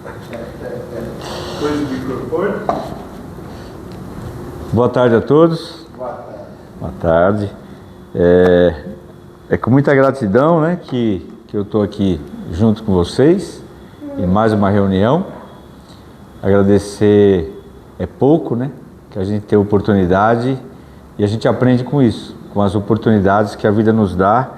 Coisa do microfone. Boa tarde a todos. Boa tarde. Boa tarde. É com muita gratidão, né, que eu estou aqui junto com vocês em mais uma reunião. Agradecer é pouco, né, que a gente tem oportunidade e a gente aprende com isso, com as oportunidades que a vida nos dá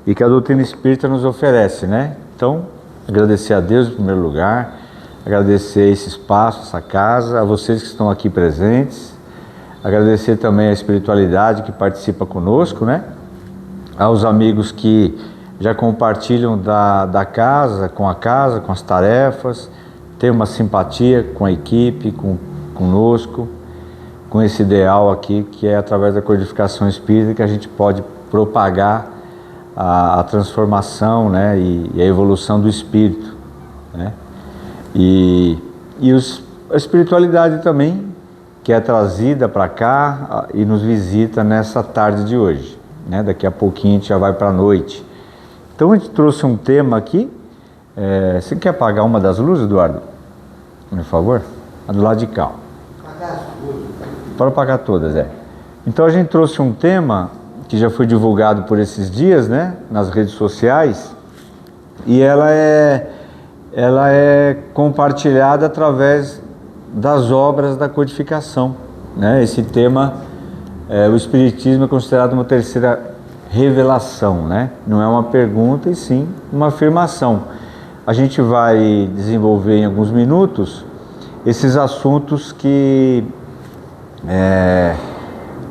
e que a doutrina espírita nos oferece, né? Então, agradecer a Deus em primeiro lugar, agradecer esse espaço, essa casa, a vocês que estão aqui presentes, agradecer também a espiritualidade que participa conosco, né? Aos amigos que já compartilham da casa, com as tarefas, tem uma simpatia com a equipe, conosco, com esse ideal aqui que é através da codificação espírita que a gente pode propagar a transformação, né, e a evolução do espírito, né? E a espiritualidade também, que é trazida para cá e nos visita nessa tarde de hoje, né? Daqui a pouquinho a gente já vai para a noite. Então a gente trouxe um tema aqui. Você quer apagar uma das luzes, Eduardo? Por favor? A do lado de cá. Para apagar todas, Então a gente trouxe um tema que já foi divulgado por esses dias, né? Nas redes sociais. E ela é compartilhada através das obras da codificação, né? Esse tema, o Espiritismo é considerado uma terceira revelação, né? Não é uma pergunta e sim uma afirmação. A gente vai desenvolver em alguns minutos esses assuntos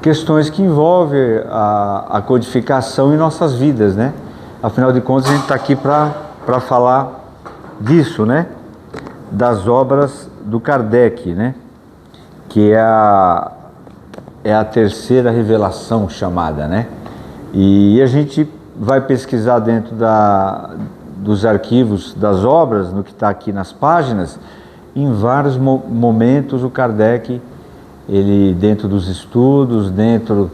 questões que envolvem a codificação em nossas vidas, né? Afinal de contas a gente está aqui para falar disso, né? Das obras do Kardec, né? Que é a terceira revelação chamada, né? E a gente vai pesquisar dentro dos arquivos das obras, no que está aqui nas páginas, em vários momentos o Kardec, ele dentro dos estudos, dentro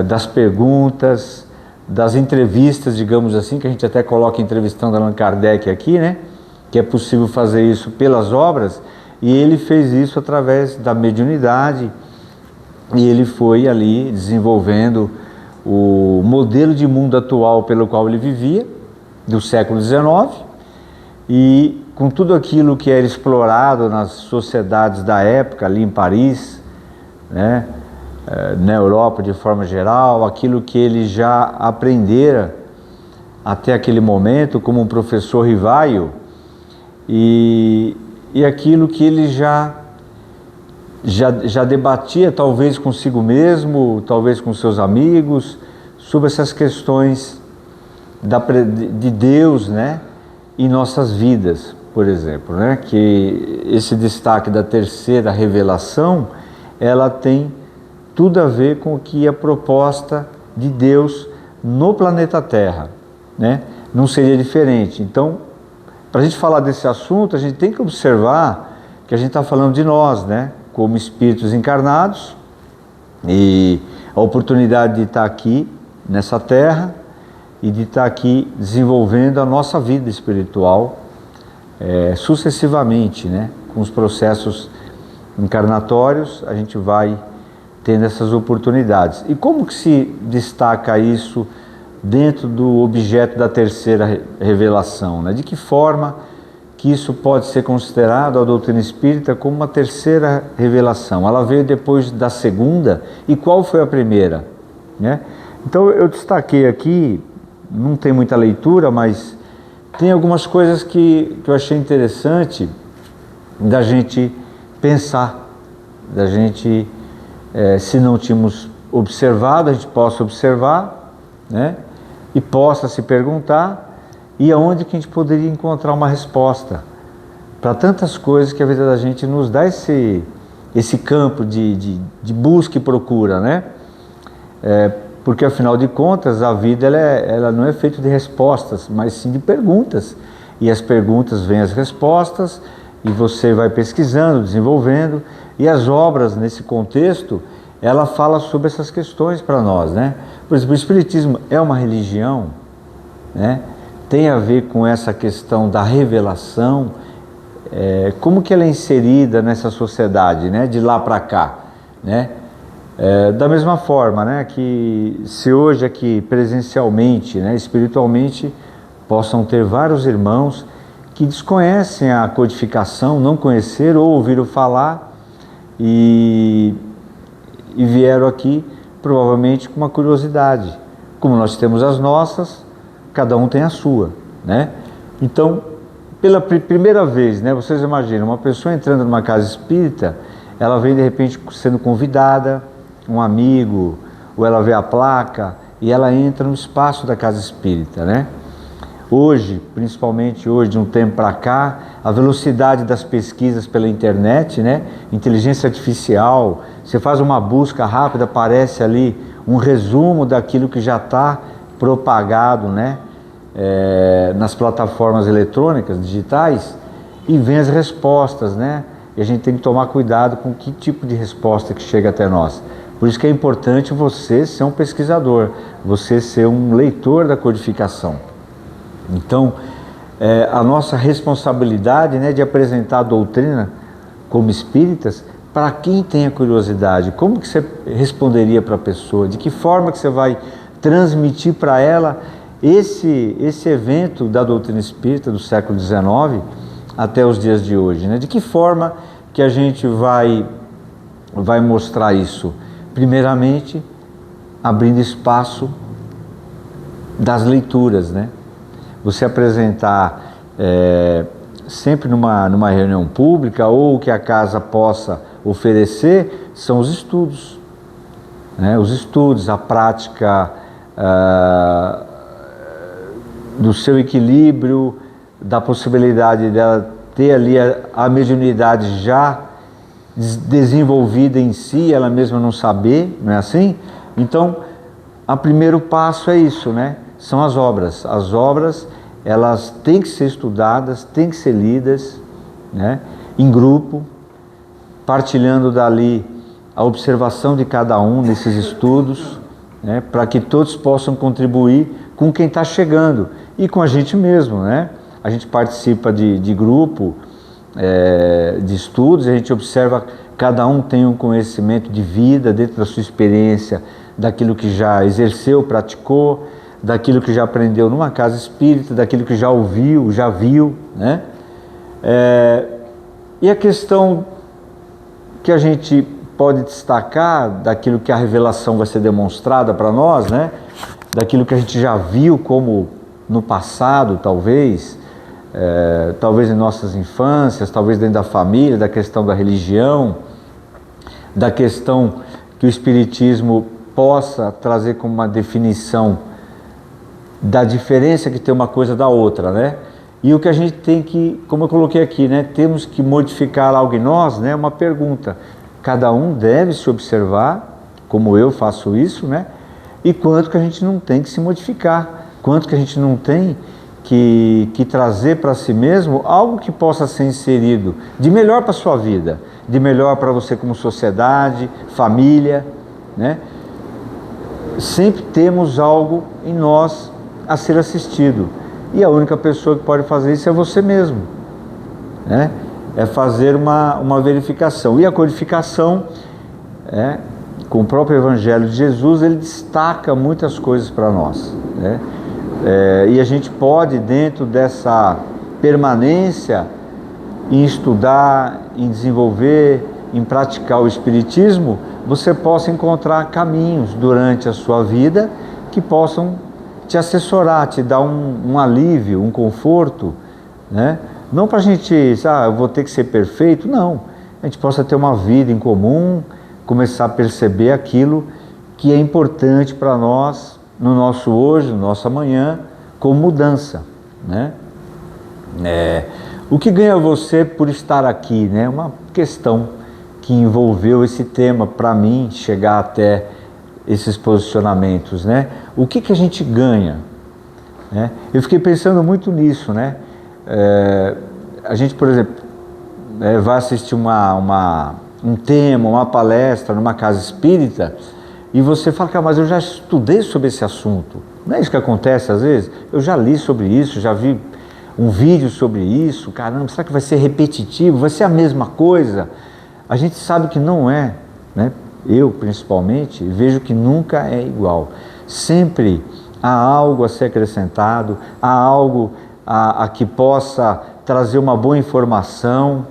das perguntas, das entrevistas, digamos assim, que a gente até coloca entrevistando Allan Kardec aqui, né? Que é possível fazer isso pelas obras, e ele fez isso através da mediunidade, e ele foi ali desenvolvendo o modelo de mundo atual pelo qual ele vivia, do século XIX, e com tudo aquilo que era explorado nas sociedades da época, ali em Paris, né, na Europa de forma geral, aquilo que ele já aprendera até aquele momento como um professor Rivaio, e aquilo que ele já debatia, talvez consigo mesmo, talvez com seus amigos, sobre essas questões de Deus, né, em nossas vidas, por exemplo, né, que esse destaque da terceira revelação, ela tem tudo a ver com o que é a proposta de Deus no planeta Terra, né? Não seria diferente. Então, para a gente falar desse assunto, a gente tem que observar que a gente está falando de nós, né? Como espíritos encarnados, e a oportunidade de estar aqui nessa terra e de estar aqui desenvolvendo a nossa vida espiritual sucessivamente, né? Com os processos encarnatórios, a gente vai tendo essas oportunidades. E como que se destaca isso dentro do objeto da terceira revelação, né? De que forma que isso pode ser considerado a doutrina espírita como uma terceira revelação? Ela veio depois da segunda, e qual foi a primeira, né? Então eu destaquei aqui, não tem muita leitura, mas tem algumas coisas que eu achei interessante da gente pensar, da gente, se não tínhamos observado, a gente possa observar, né? E possa se perguntar, e aonde que a gente poderia encontrar uma resposta para tantas coisas que a vida da gente nos dá esse campo de busca e procura, né? Porque afinal de contas a vida ela não é feita de respostas, mas sim de perguntas, e as perguntas vêm as respostas, e você vai pesquisando, desenvolvendo, e as obras nesse contexto, ela fala sobre essas questões para nós, né? Por exemplo, o Espiritismo é uma religião, né? Tem a ver com essa questão da revelação, como que ela é inserida nessa sociedade, né, de lá para cá, né? Da mesma forma, né, que se hoje aqui presencialmente, né, espiritualmente, possam ter vários irmãos que desconhecem a codificação, não conheceram ou ouviram falar e vieram aqui provavelmente com uma curiosidade. Como nós temos as nossas, cada um tem a sua, né? Então, pela primeira vez, né, vocês imaginam, uma pessoa entrando numa casa espírita, ela vem de repente sendo convidada, um amigo, ou ela vê a placa e ela entra no espaço da casa espírita, né? Hoje, principalmente hoje, de um tempo para cá, a velocidade das pesquisas pela internet, né? Inteligência artificial, você faz uma busca rápida, aparece ali um resumo daquilo que já está propagado, né? Nas plataformas eletrônicas, digitais, e vem as respostas, né? E a gente tem que tomar cuidado com que tipo de resposta que chega até nós. Por isso que é importante você ser um pesquisador, você ser um leitor da codificação. Então, a nossa responsabilidade, né, de apresentar a doutrina como espíritas, para quem tem a curiosidade, como que você responderia para a pessoa? De que forma que você vai transmitir para ela esse evento da doutrina espírita do século XIX até os dias de hoje, né? De que forma que a gente vai mostrar isso? Primeiramente, abrindo espaço das leituras, né? Você apresentar sempre numa reunião pública ou que a casa possa oferecer são os estudos, né? Os estudos, a prática do seu equilíbrio, da possibilidade dela ter ali a mediunidade já desenvolvida em si, ela mesma não saber, não é assim? Então, o primeiro passo é isso, né? São as obras. As obras, elas têm que ser estudadas, têm que ser lidas, né? Em grupo, partilhando dali a observação de cada um nesses estudos, né? Para que todos possam contribuir com quem está chegando e com a gente mesmo, né? A gente participa de grupo, de estudos, a gente observa, cada um tem um conhecimento de vida dentro da sua experiência, daquilo que já exerceu, praticou, daquilo que já aprendeu numa casa espírita, daquilo que já ouviu, já viu, né? E a questão que a gente pode destacar daquilo que a revelação vai ser demonstrada para nós, né? Daquilo que a gente já viu como no passado, talvez em nossas infâncias, talvez dentro da família, da questão da religião, da questão que o Espiritismo possa trazer como uma definição da diferença que tem uma coisa da outra, né? E o que a gente tem que, como eu coloquei aqui, né? Temos que modificar algo em nós, né? Uma pergunta. Cada um deve se observar, como eu faço isso, né? E quanto que a gente não tem que se modificar, quanto que a gente não tem que trazer para si mesmo algo que possa ser inserido de melhor para a sua vida, de melhor para você como sociedade, família, né? Sempre temos algo em nós a ser assistido. E a única pessoa que pode fazer isso é você mesmo, né? É fazer uma verificação. E a codificação, com o próprio Evangelho de Jesus, ele destaca muitas coisas para nós, né? E a gente pode, dentro dessa permanência em estudar, em desenvolver, em praticar o Espiritismo, você possa encontrar caminhos durante a sua vida que possam te assessorar, te dar um alívio, um conforto, né? Não para a gente, eu vou ter que ser perfeito, não. A gente possa ter uma vida em comum, começar a perceber aquilo que é importante para nós, no nosso hoje, no nosso amanhã, como mudança, né? O que ganha você por estar aqui, né? Uma questão que envolveu esse tema para mim chegar até esses posicionamentos, né? O que a gente ganha, né? Eu fiquei pensando muito nisso, né? A gente, por exemplo, vai assistir um tema, uma palestra numa casa espírita e você fala, cara, mas eu já estudei sobre esse assunto. Não é isso que acontece às vezes? Eu já li sobre isso, já vi um vídeo sobre isso, caramba, será que vai ser repetitivo? Vai ser a mesma coisa? A gente sabe que não é, né? Eu, principalmente, vejo que nunca é igual. Sempre há algo a ser acrescentado, há algo a que possa trazer uma boa informação,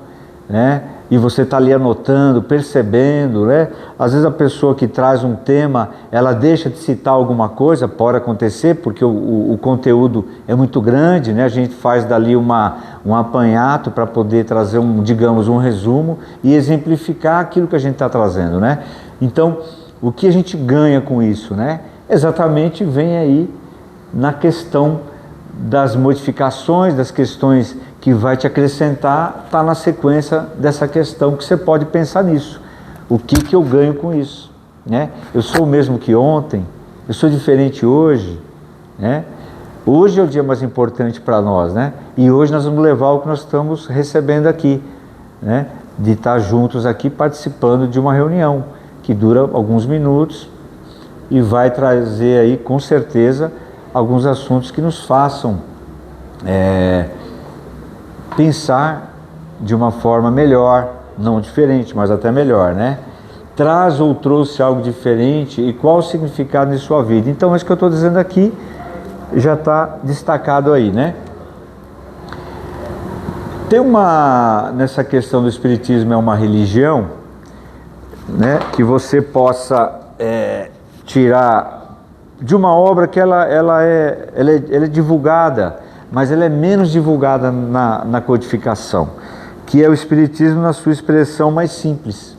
né? E você está ali anotando, percebendo, né? Às vezes a pessoa que traz um tema, ela deixa de citar alguma coisa, pode acontecer, porque o conteúdo é muito grande, né? A gente faz dali um apanhado para poder trazer digamos, um resumo e exemplificar aquilo que a gente está trazendo, né? Então, o que a gente ganha com isso, né? Exatamente vem aí na questão das modificações, das questões que vai te acrescentar, está na sequência dessa questão que você pode pensar nisso. O que eu ganho com isso, né? Eu sou o mesmo que ontem? Eu sou diferente hoje, né? Hoje é o dia mais importante para nós, né? E hoje nós vamos levar o que nós estamos recebendo aqui, né? De estar juntos aqui participando de uma reunião que dura alguns minutos e vai trazer aí com certeza alguns assuntos que nos façam pensar de uma forma melhor, não diferente, mas até melhor, né? Traz ou trouxe algo diferente e qual o significado em sua vida. Então, isso que eu estou dizendo aqui já está destacado aí, né? Tem nessa questão do Espiritismo é uma religião, né? Que você possa tirar de uma obra que ela é divulgada, mas ela é menos divulgada na codificação, que é o Espiritismo na sua expressão mais simples,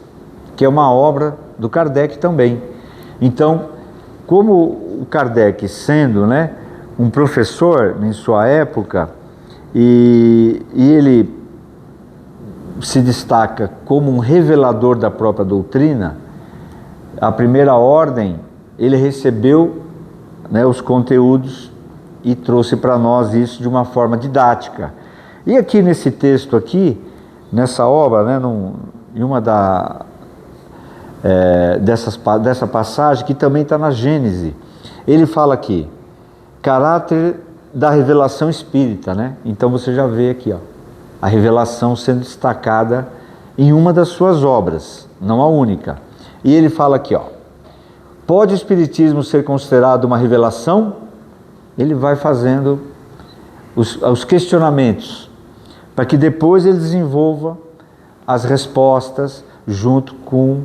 que é uma obra do Kardec também. Então, como o Kardec sendo, né, um professor em sua época, e ele se destaca como um revelador da própria doutrina, a primeira ordem, ele recebeu, né, os conteúdos e trouxe para nós isso de uma forma didática. E aqui nesse texto aqui, nessa obra, né, em uma dessa passagem, que também está na Gênese, ele fala aqui, caráter da revelação espírita, né? Então você já vê aqui, ó, a revelação sendo destacada em uma das suas obras, não a única. E ele fala aqui, ó, pode o Espiritismo ser considerado uma revelação? Ele vai fazendo os questionamentos, para que depois ele desenvolva as respostas junto com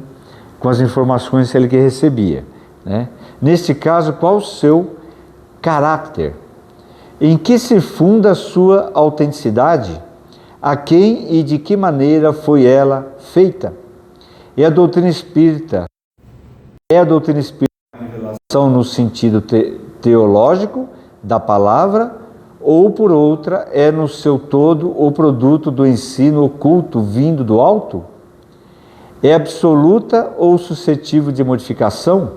as informações que ele recebia, né? Neste caso, qual o seu caráter? Em que se funda a sua autenticidade? A quem e de que maneira foi ela feita? E a doutrina espírita a revelação no sentido teológico da palavra, ou por outra, é no seu todo o produto do ensino oculto vindo do alto? É absoluta ou suscetível de modificação?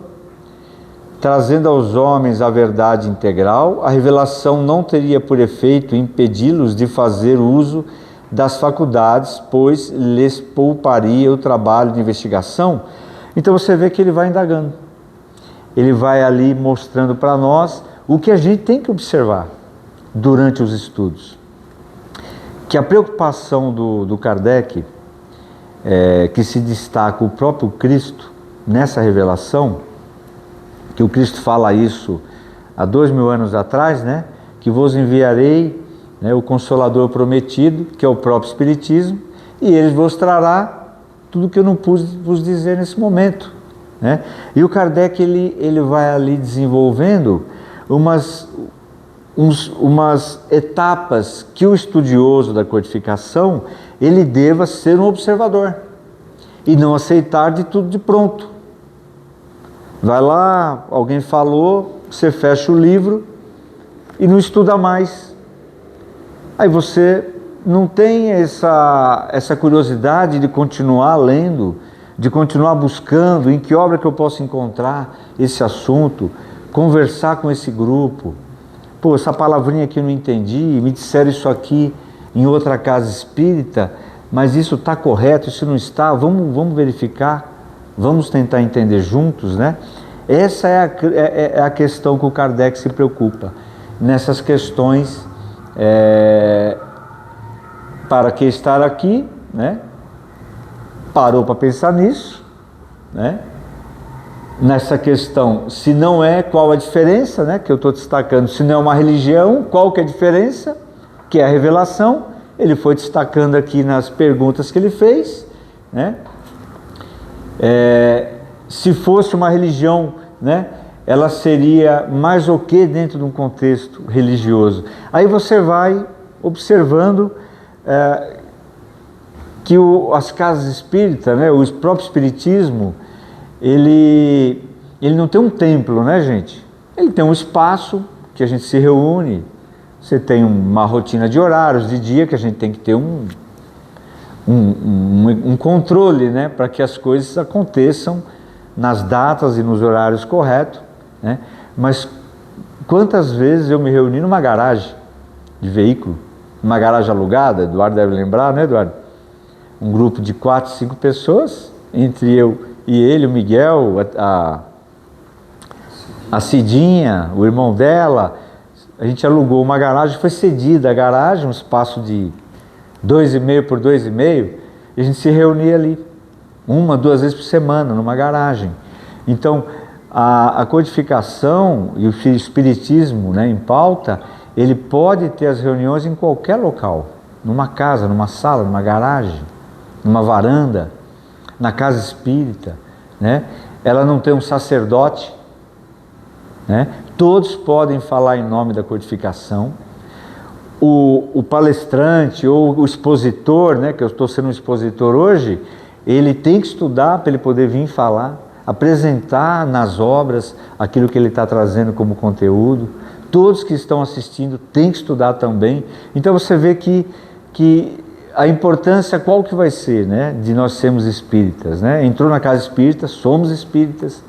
Trazendo aos homens a verdade integral, a revelação não teria por efeito impedi-los de fazer uso das faculdades, pois lhes pouparia o trabalho de investigação. Então você vê que ele vai indagando. Ele vai ali mostrando para nós o que a gente tem que observar durante os estudos. Que a preocupação do Kardec, que se destaca o próprio Cristo nessa revelação, que o Cristo fala isso há 2000 anos atrás, né? Que vos enviarei, né, o Consolador prometido, que é o próprio Espiritismo, e ele vos trará tudo que eu não pude vos dizer nesse momento, né? E o Kardec ele vai ali desenvolvendo umas etapas que o estudioso da codificação ele deva ser um observador e não aceitar de tudo de pronto. Vai lá, alguém falou, você fecha o livro e não estuda mais. Aí você não tem essa curiosidade de continuar lendo, de continuar buscando em que obra que eu posso encontrar esse assunto, conversar com esse grupo. Pô, essa palavrinha aqui eu não entendi, me disseram isso aqui em outra casa espírita, mas isso está correto, isso não está, vamos verificar, vamos tentar entender juntos, né? Essa é a questão que o Kardec se preocupa, nessas questões Para que estar aqui, né? Parou para pensar nisso, né? Nessa questão, se não é, qual a diferença, né? Que eu estou destacando, se não é uma religião, qual que é a diferença? Que é a revelação. Ele foi destacando aqui nas perguntas que ele fez, né? Se fosse uma religião, né? Ela seria mais o que dentro de um contexto religioso? Aí você vai observando que as casas espíritas, né? O próprio espiritismo, ele não tem um templo, né, gente? Ele tem um espaço que a gente se reúne. Você tem uma rotina de horários, de dia, que a gente tem que ter um controle, né, para que as coisas aconteçam nas datas e nos horários corretos, né? Mas quantas vezes eu me reuni numa garagem de veículo, numa garagem alugada, Eduardo deve lembrar, né, Eduardo? Um grupo de 4, 5 pessoas, entre eu e ele, o Miguel, a Cidinha, o irmão dela. A gente alugou uma garagem, foi cedida a garagem, um espaço de 2,5 por 2,5, e a gente se reunia ali, 1, 2 vezes por semana, numa garagem. Então, a codificação e o espiritismo, né, em pauta, ele pode ter as reuniões em qualquer local, numa casa, numa sala, numa garagem, numa varanda, na casa espírita, né? Ela não tem um sacerdote, né? Todos podem falar em nome da codificação. O palestrante ou o expositor, né, que eu estou sendo um expositor hoje, ele tem que estudar para ele poder vir falar, apresentar nas obras aquilo que ele está trazendo como conteúdo. Todos que estão assistindo têm que estudar também. Então você vê que a importância qual que vai ser, né, de nós sermos espíritas, né? Entrou na casa espírita, somos espíritas.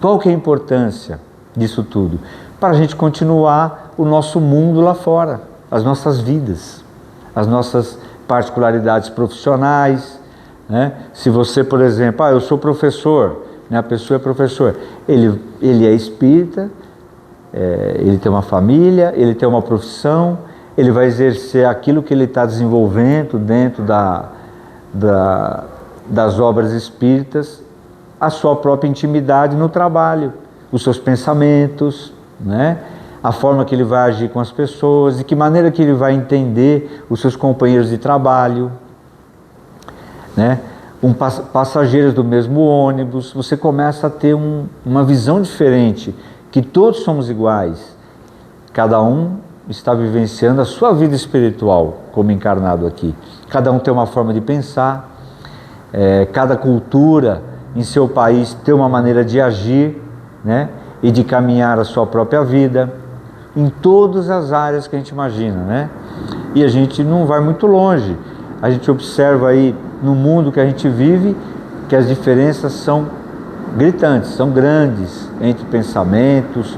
Qual que é a importância disso tudo? Para a gente continuar o nosso mundo lá fora, as nossas vidas, as nossas particularidades profissionais, né? Se você, por exemplo, eu sou professor, né? A pessoa é professor, ele é espírita, ele tem uma família, ele tem uma profissão, ele vai exercer aquilo que ele está desenvolvendo dentro das obras espíritas, a sua própria intimidade no trabalho, os seus pensamentos, né? A forma que ele vai agir com as pessoas, de que maneira que ele vai entender os seus companheiros de trabalho, né? Passageiros do mesmo ônibus. Você começa a ter uma visão diferente, que todos somos iguais, cada um está vivenciando a sua vida espiritual como encarnado aqui, cada um tem uma forma de pensar, cada cultura em seu país tem uma maneira de agir, né? E de caminhar a sua própria vida, em todas as áreas que a gente imagina, né? E a gente não vai muito longe, a gente observa aí no mundo que a gente vive, que as diferenças são gritantes, são grandes, entre pensamentos,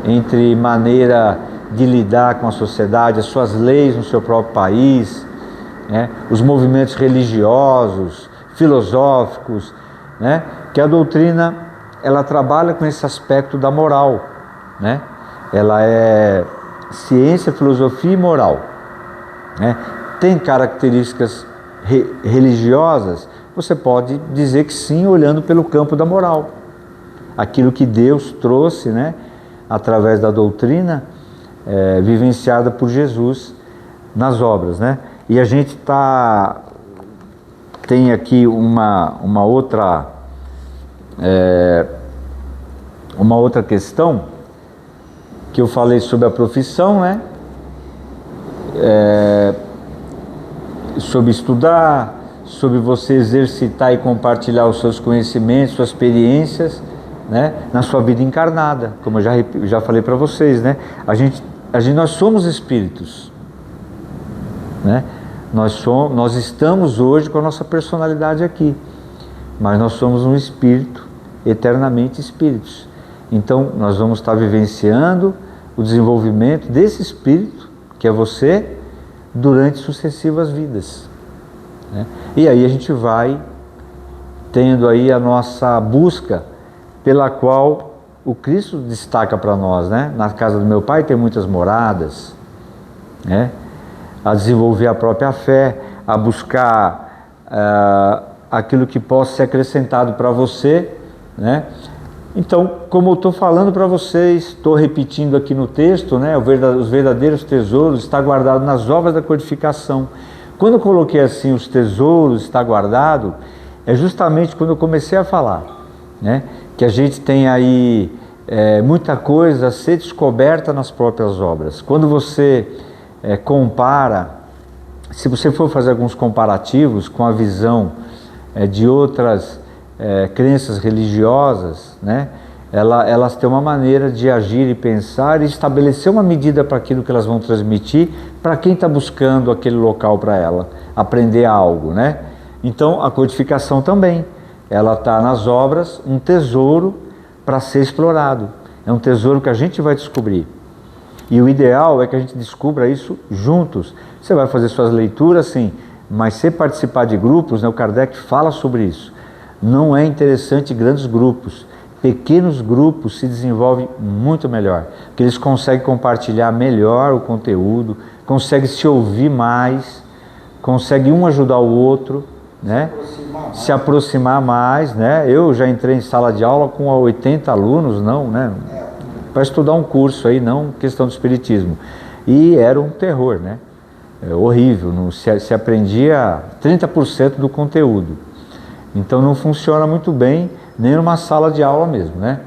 entre maneira de lidar com a sociedade, as suas leis no seu próprio país, né? Os movimentos religiosos, filosóficos, né? Que a doutrina, ela trabalha com esse aspecto da moral, né? Ela é ciência, filosofia e moral, né? Tem características religiosas, você pode dizer que sim, olhando pelo campo da moral. Aquilo que Deus trouxe, né, através da doutrina, vivenciada por Jesus nas obras, né? E a gente tem aqui uma outra questão, que eu falei sobre a profissão, né? Sobre estudar, sobre você exercitar e compartilhar os seus conhecimentos, suas experiências, né, na sua vida encarnada, como eu já falei para vocês, né? Nós somos espíritos, né? Nós estamos hoje com a nossa personalidade aqui, mas nós somos um espírito, eternamente espíritos. Então nós vamos estar vivenciando o desenvolvimento desse espírito, que é você, durante sucessivas vidas, né? E aí a gente vai tendo aí a nossa busca, pela qual o Cristo destaca para nós, né? Na casa do meu Pai tem muitas moradas, né? A desenvolver a própria fé, a buscar aquilo que possa ser acrescentado para você, né? Então, como eu estou falando para vocês, estou repetindo aqui no texto, né? Os verdadeiros tesouros está guardado nas obras da codificação. Quando eu coloquei assim, os tesouros está guardado, é justamente quando eu comecei a falar, né? Que a gente tem aí muita coisa a ser descoberta nas próprias obras. Quando você compara, se você for fazer alguns comparativos com a visão de outras crenças religiosas, né? Elas têm uma maneira de agir e pensar e estabelecer uma medida para aquilo que elas vão transmitir para quem está buscando aquele local para ela aprender algo, né? Então a codificação também, ela está nas obras, um tesouro para ser explorado, é um tesouro que a gente vai descobrir. E o ideal é que a gente descubra isso juntos. Você vai fazer suas leituras, sim, mas se participar de grupos, né, o Kardec fala sobre isso. Não é interessante grandes grupos. Pequenos grupos se desenvolvem muito melhor, porque eles conseguem compartilhar melhor o conteúdo, conseguem se ouvir mais, conseguem um ajudar o outro, né? Se aproximar mais, né? Eu já entrei em sala de aula com 80 alunos, não, né? Para estudar um curso aí, não questão do espiritismo. E era um terror, né? Horrível, não se aprendia 30% do conteúdo. Então não funciona muito bem, nem numa sala de aula mesmo, né?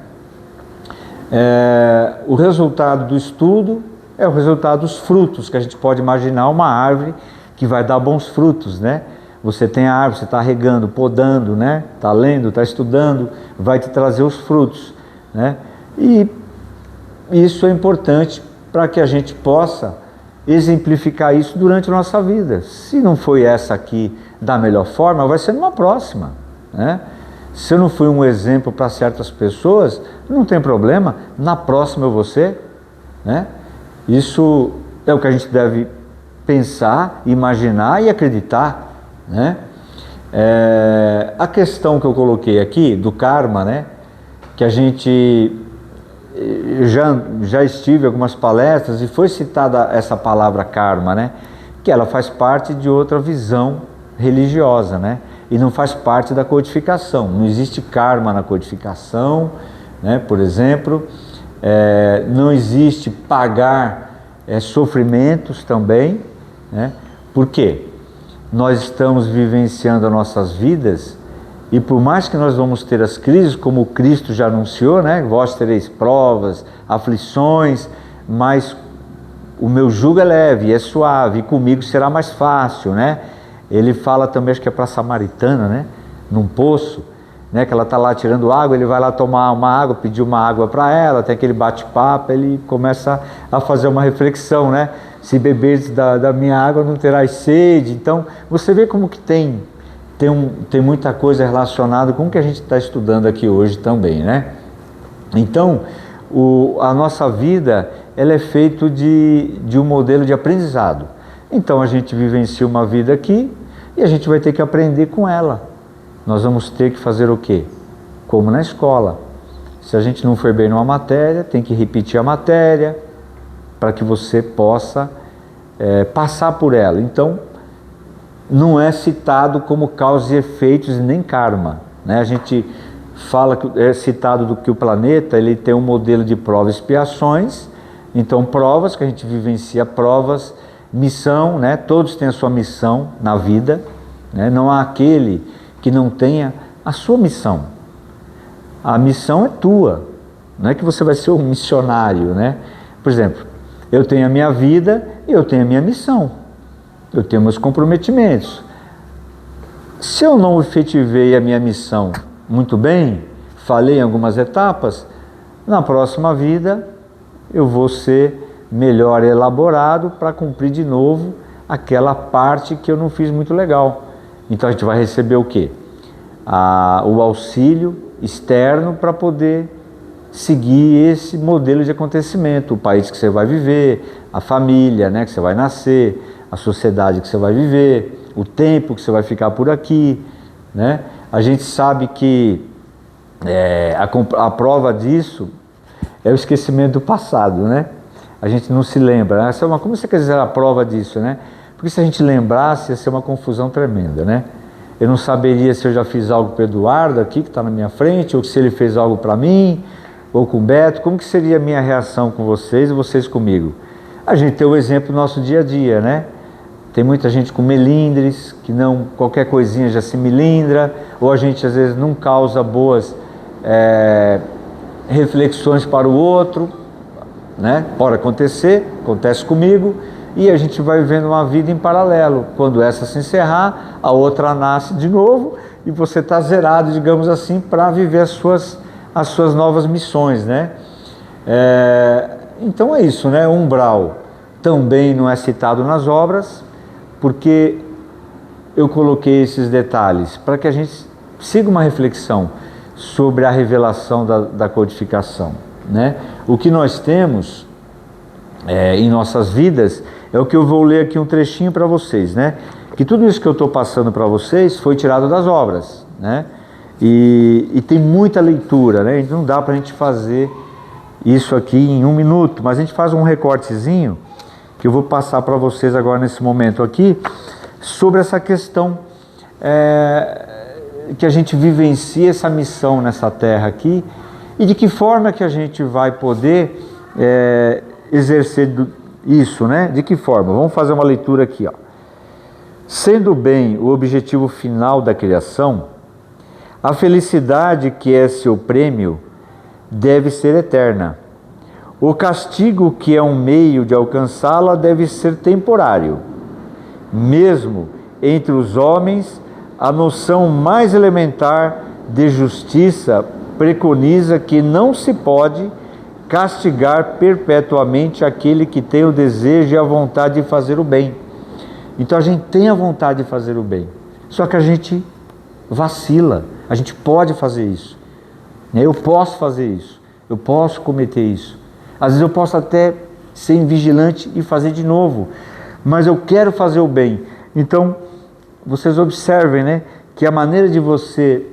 O resultado do estudo é o resultado dos frutos, que a gente pode imaginar uma árvore que vai dar bons frutos, né? Você tem a árvore, você está regando, podando, né? Está lendo, está estudando, vai te trazer os frutos, né? E isso é importante para que a gente possa exemplificar isso durante a nossa vida. Se não foi essa aqui da melhor forma, vai ser numa próxima, né? Se eu não fui um exemplo para certas pessoas, não tem problema, na próxima eu vou ser, né? Isso é o que a gente deve pensar, imaginar e acreditar, né? A questão que eu coloquei aqui do karma, né? Que a gente já estive em algumas palestras e foi citada essa palavra karma, né? Que ela faz parte de outra visão religiosa, né? E não faz parte da codificação. Não existe karma na codificação, né? Por exemplo, não existe pagar sofrimentos também, né? Por quê? Nós estamos vivenciando as nossas vidas e por mais que nós vamos ter as crises, como Cristo já anunciou, né? Vós tereis provas, aflições, mas o meu jugo é leve, é suave, e comigo será mais fácil, né? Ele fala também, acho que é para a samaritana, né? Num poço, né? Que ela está lá tirando água, ele vai lá tomar uma água, pedir uma água para ela, tem aquele bate-papo, ele começa a fazer uma reflexão, né? Se beberes da minha água não terás sede. Então, você vê como que tem muita coisa relacionada com o que a gente está estudando aqui hoje também, né? Então, a nossa vida, ela é feita de um modelo de aprendizado. Então, a gente vivencia uma vida aqui e a gente vai ter que aprender com ela. Nós vamos ter que fazer o quê? Como na escola. Se a gente não for bem numa matéria, tem que repetir a matéria para que você possa passar por ela. Então, não é citado como causa e efeitos nem karma, né? A gente fala que é citado do que o planeta ele tem um modelo de provas e expiações. Então provas que a gente vivencia, provas, missão, né? Todos têm a sua missão na vida, né? Não há aquele que não tenha a sua missão. A missão é tua, não é que você vai ser um missionário, né? Por exemplo, eu tenho a minha vida e eu tenho a minha missão. Eu tenho meus comprometimentos. Se eu não efetivei a minha missão muito bem, falei em algumas etapas, na próxima vida eu vou ser melhor elaborado para cumprir de novo aquela parte que eu não fiz muito legal. Então a gente vai receber o quê? O auxílio externo para poder seguir esse modelo de acontecimento, o país que você vai viver, a família, né, que você vai nascer, a sociedade que você vai viver, o tempo que você vai ficar por aqui, né? A gente sabe que a prova disso é o esquecimento do passado, né? a gente não se lembra, né? Como você quer dizer a prova disso, né? Porque se a gente lembrasse, ia ser uma confusão tremenda, né? Eu não saberia se eu já fiz algo para o Eduardo aqui, que está na minha frente, ou se ele fez algo para mim, ou com o Beto. Como que seria a minha reação com vocês e vocês comigo? A gente tem o exemplo do nosso dia a dia, né? Tem muita gente com melindres, que não, qualquer coisinha já se melindra, ou a gente às vezes não causa boas reflexões para o outro, né? Pode acontecer, acontece comigo, e a gente vai vivendo uma vida em paralelo. Quando essa se encerrar, a outra nasce de novo, e você está zerado, digamos assim, para viver as suas novas missões, né? Então é isso, né? O umbral também não é citado nas obras, porque eu coloquei esses detalhes para que a gente siga uma reflexão sobre a revelação da codificação, né? O que nós temos em nossas vidas é o que eu vou ler aqui um trechinho para vocês, né? Que tudo isso que eu estou passando para vocês foi tirado das obras, né? E tem muita leitura, né? Então não dá para a gente fazer isso aqui em 1 minuto, mas a gente faz um recortezinho que eu vou passar para vocês agora nesse momento aqui, sobre essa questão que a gente vivencia essa missão nessa terra aqui, e de que forma que a gente vai poder exercer isso, né? De que forma? Vamos fazer uma leitura aqui, ó. Sendo bem o objetivo final da criação, a felicidade que é seu prêmio deve ser eterna. O castigo que é um meio de alcançá-la deve ser temporário. Mesmo entre os homens, a noção mais elementar de justiça preconiza que não se pode castigar perpetuamente aquele que tem o desejo e a vontade de fazer o bem. Então a gente tem a vontade de fazer o bem, só que a gente vacila. A gente pode fazer isso, eu posso fazer isso, eu posso cometer isso. Às vezes eu posso até ser invigilante e fazer de novo, mas eu quero fazer o bem. Então, vocês observem, né, que a maneira de você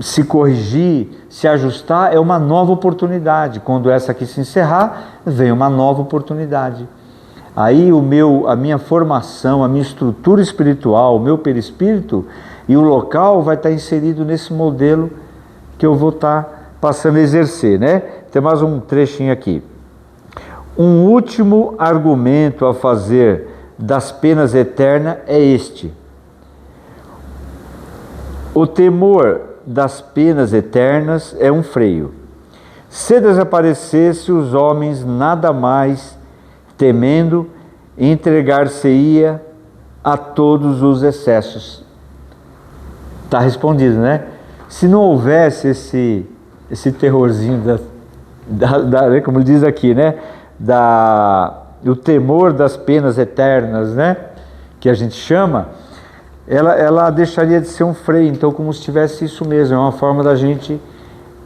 se corrigir, se ajustar, é uma nova oportunidade. Quando essa aqui se encerrar, vem uma nova oportunidade. Aí a minha formação, a minha estrutura espiritual, o meu perispírito e o local vai estar inserido nesse modelo que eu vou estar passando a exercer, né? Tem mais um trechinho aqui. Um último argumento a fazer das penas eternas é este: o temor das penas eternas é um freio. Se desaparecesse, os homens nada mais temendo, entregar-se-ia a todos os excessos. Está respondido, né? Se não houvesse esse terrorzinho como ele diz aqui, né? O temor das penas eternas, né? Que a gente chama, ela deixaria de ser um freio. Então, como se tivesse isso mesmo, é uma forma da gente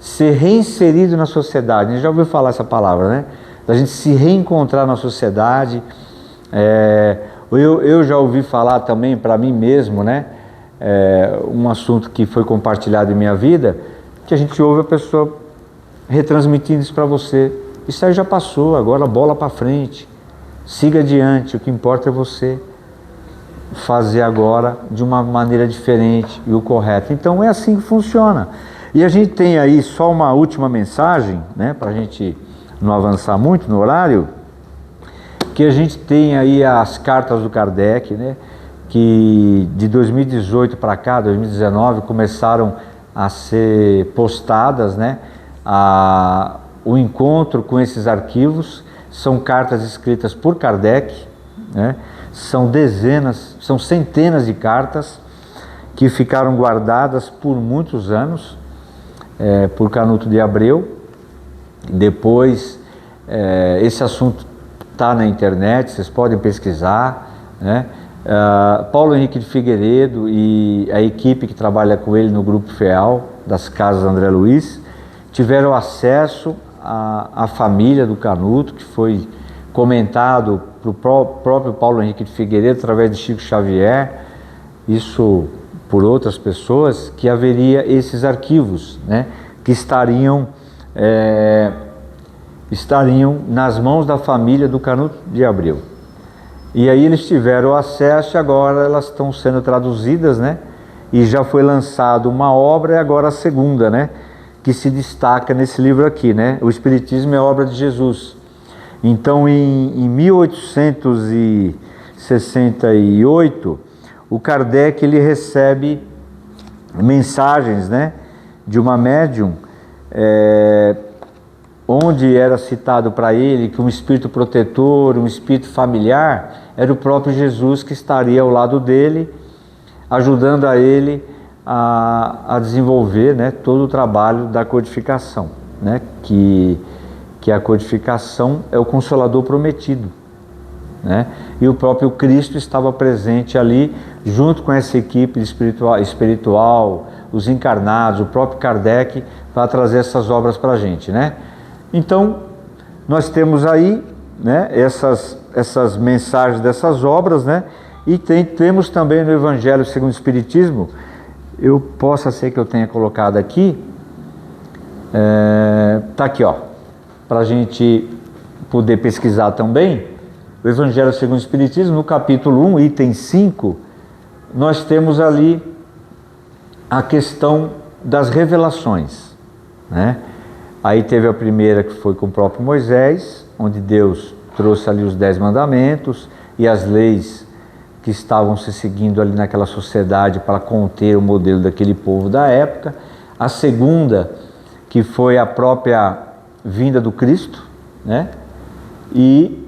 ser reinserido na sociedade. A gente já ouviu falar essa palavra, né? Da gente se reencontrar na sociedade. Eu já ouvi falar também para mim mesmo, né? Um assunto que foi compartilhado em minha vida, que a gente ouve a pessoa retransmitindo isso para você. Isso aí já passou, agora bola para frente, siga adiante, o que importa é você fazer agora de uma maneira diferente e o correto. Então é assim que funciona. E a gente tem aí só uma última mensagem, né, para a gente não avançar muito no horário, que a gente tem aí as cartas do Kardec, né, que de 2018 para cá, 2019, começaram a ser postadas, né, o encontro com esses arquivos. São cartas escritas por Kardec, né, são centenas de cartas que ficaram guardadas por muitos anos, por Canuto de Abreu. Depois, esse assunto está na internet, vocês podem pesquisar, né? Paulo Henrique de Figueiredo e a equipe que trabalha com ele no Grupo FEAL, das Casas André Luiz, tiveram acesso à família do Canuto, que foi comentado para o próprio Paulo Henrique de Figueiredo, através de Chico Xavier, isso por outras pessoas, que haveria esses arquivos, né, que estariam estariam nas mãos da família do Canuto de Abreu. E aí eles tiveram acesso e agora elas estão sendo traduzidas, né? E já foi lançada uma obra e agora a segunda, né? Que se destaca nesse livro aqui, né? O Espiritismo é obra de Jesus. Então, em 1868, o Kardec ele recebe mensagens, né? De uma médium, onde era citado para ele que um espírito protetor, um espírito familiar, era o próprio Jesus que estaria ao lado dele, ajudando a ele a desenvolver, né, todo o trabalho da codificação, né, que a codificação é o Consolador prometido, né, e o próprio Cristo estava presente ali, junto com essa equipe espiritual, os encarnados, o próprio Kardec, para trazer essas obras para a gente, né. Então, nós temos aí, né, essas mensagens dessas obras, né, e temos também no Evangelho segundo o Espiritismo, possa ser que eu tenha colocado aqui, tá aqui, ó, para a gente poder pesquisar também, o Evangelho segundo o Espiritismo, no capítulo 1, item 5, nós temos ali a questão das revelações, né? Aí teve a primeira que foi com o próprio Moisés, onde Deus trouxe ali os 10 mandamentos e as leis que estavam se seguindo ali naquela sociedade para conter o modelo daquele povo da época. A segunda, que foi a própria vinda do Cristo, né? E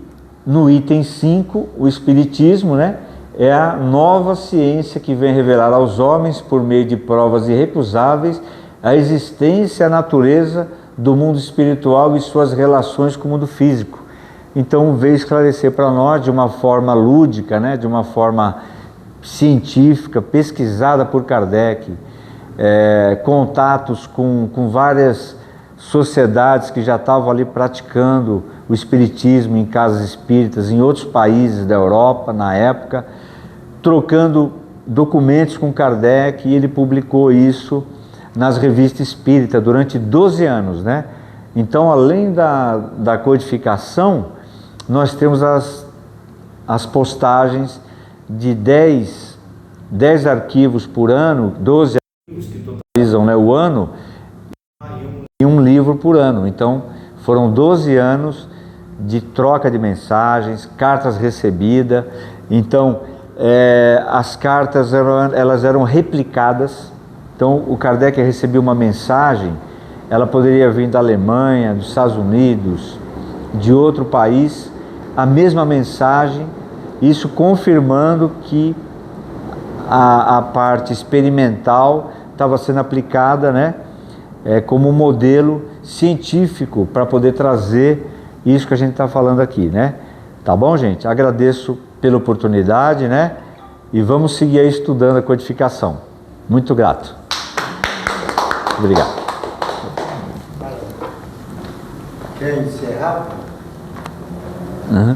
no item 5, o Espiritismo, né? É a nova ciência que vem revelar aos homens, por meio de provas irrecusáveis, a existência e a natureza do mundo espiritual e suas relações com o mundo físico. Então veio esclarecer para nós de uma forma lúdica, né, de uma forma científica, pesquisada por Kardec, contatos com várias sociedades que já estavam ali praticando o espiritismo em casas espíritas em outros países da Europa na época, trocando documentos com Kardec, e ele publicou isso nas revistas espíritas durante 12 anos, né? Então, além da codificação, nós temos as postagens de 10 arquivos por ano, 12 arquivos que totalizam, né, o ano, e um livro por ano. Então, foram 12 anos de troca de mensagens, cartas recebidas. Então, as cartas elas eram replicadas. Então, o Kardec recebia uma mensagem, ela poderia vir da Alemanha, dos Estados Unidos, de outro país, a mesma mensagem, isso confirmando que a parte experimental estava sendo aplicada, né, como um modelo científico para poder trazer isso que a gente está falando aqui, né? Tá bom, gente? Agradeço pela oportunidade, né? E vamos seguir aí estudando a codificação. Muito grato. Obrigado. Quer encerrar? Uhum.